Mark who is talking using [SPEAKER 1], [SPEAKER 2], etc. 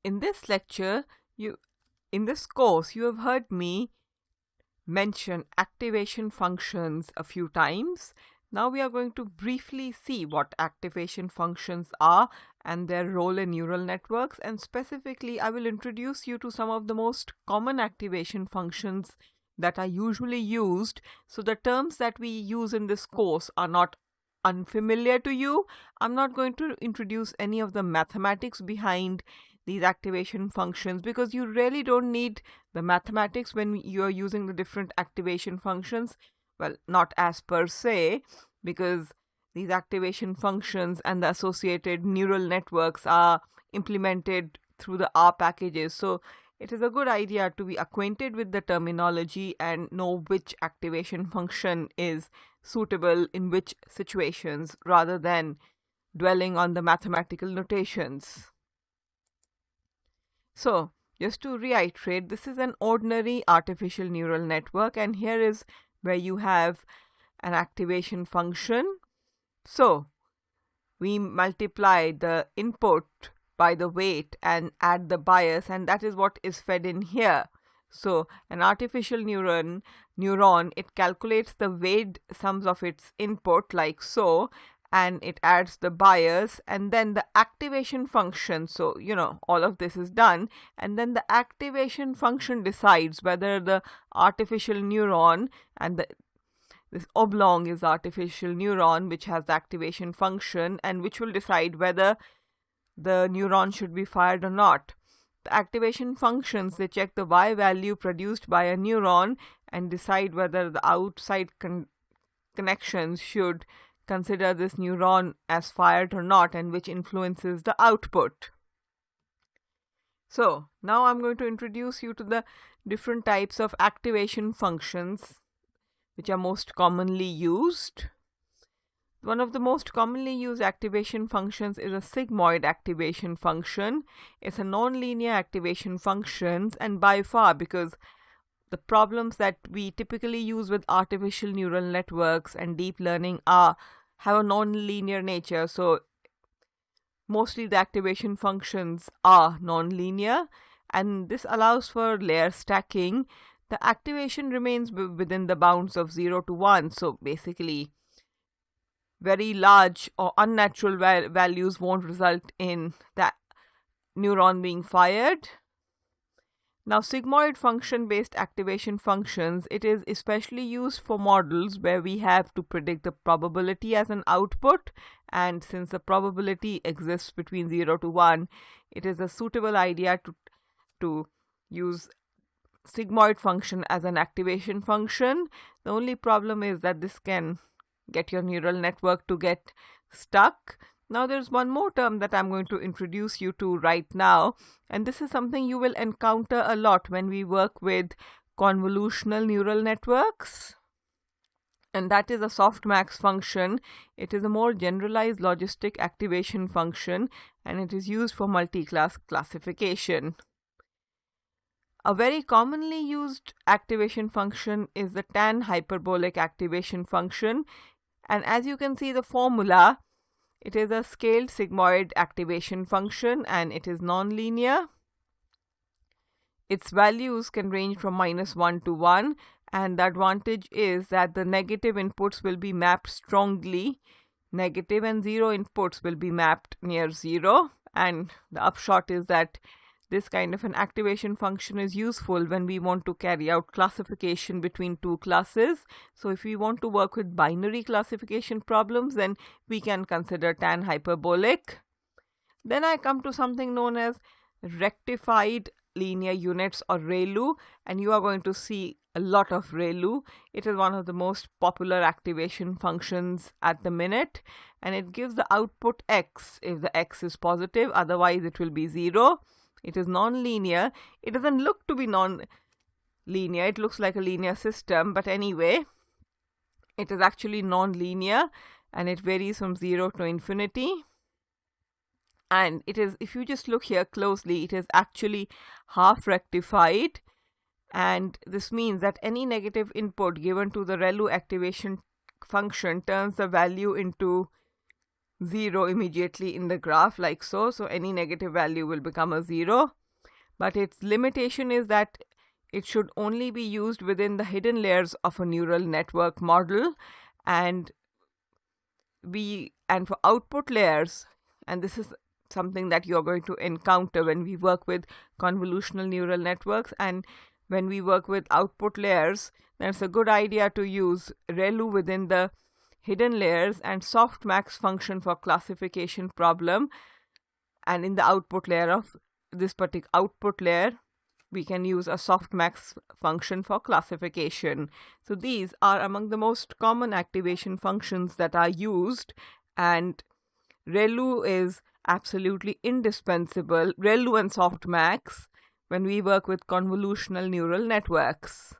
[SPEAKER 1] In this lecture, in this course, you have heard me mention activation functions a few times. Now we are going to briefly see what activation functions are and their role in neural networks, and specifically I will introduce you to some of the most common activation functions that are usually used, so the terms that we use in this course are not unfamiliar to you. I'm not going to introduce any of the mathematics behind these activation functions because you really don't need the mathematics when you're using the different activation functions. Well, not as per se, because these activation functions and the associated neural networks are implemented through the R packages. So it is a good idea to be acquainted with the terminology and know which activation function is suitable in which situations rather than dwelling on the mathematical notations. So, just to reiterate, this is an ordinary artificial neural network, and here is where you have an activation function. So, we multiply the input by the weight and add the bias, and that is what is fed in here. So, an artificial neuron, it calculates the weight sums of its input like so, and it adds the bias, and then the activation function. So, all of this is done, and then the activation function decides whether the artificial neuron, and this oblong is artificial neuron which has the activation function, and which will decide whether the neuron should be fired or not. The activation functions, they check the Y value produced by a neuron and decide whether the outside connections should consider this neuron as fired or not, and which influences the output. So now I'm going to introduce you to the different types of activation functions which are most commonly used. One of the most commonly used activation functions is a sigmoid activation function. It's a non-linear activation function, and by far, because the problems that we typically use with artificial neural networks and deep learning have a non-linear nature. So mostly the activation functions are non-linear, and this allows for layer stacking. The activation remains within the bounds of 0 to 1. So basically, very large or unnatural values won't result in that neuron being fired. Now, sigmoid function-based activation functions, it is especially used for models where we have to predict the probability as an output, and since the probability exists between 0 to 1, it is a suitable idea to use sigmoid function as an activation function. The only problem is that this can get your neural network to get stuck. Now there's one more term that I'm going to introduce you to right now, and this is something you will encounter a lot when we work with convolutional neural networks, and that is a softmax function. It is a more generalized logistic activation function, and it is used for multi-class classification. A very commonly used activation function is the tan hyperbolic activation function, and as you can see the formula, it is a scaled sigmoid activation function, and it is non-linear. Its values can range from -1 to 1, and the advantage is that the negative inputs will be mapped strongly. Negative and 0 inputs will be mapped near 0, and the upshot is that this kind of an activation function is useful when we want to carry out classification between two classes. So if we want to work with binary classification problems, then we can consider tan hyperbolic. Then I come to something known as rectified linear units, or ReLU, and you are going to see a lot of ReLU. It is one of the most popular activation functions at the minute, and it gives the output x if the x is positive, otherwise it will be 0. It is non-linear. It doesn't look to be non-linear. It looks like a linear system, but anyway, it is actually non-linear, and it varies from 0 to infinity. And it is, if you just look here closely, it is actually half rectified, and this means that any negative input given to the ReLU activation function turns the value into 0 immediately in the graph like so. So any negative value will become a 0. But its limitation is that it should only be used within the hidden layers of a neural network model. And for output layers, and this is something that you're going to encounter when we work with convolutional neural networks, and when we work with output layers, then it's a good idea to use ReLU within the hidden layers and softmax function for classification problem. And in the output layer of this particular output layer, we can use a softmax function for classification. So these are among the most common activation functions that are used, and ReLU is absolutely indispensable, ReLU and softmax, when we work with convolutional neural networks.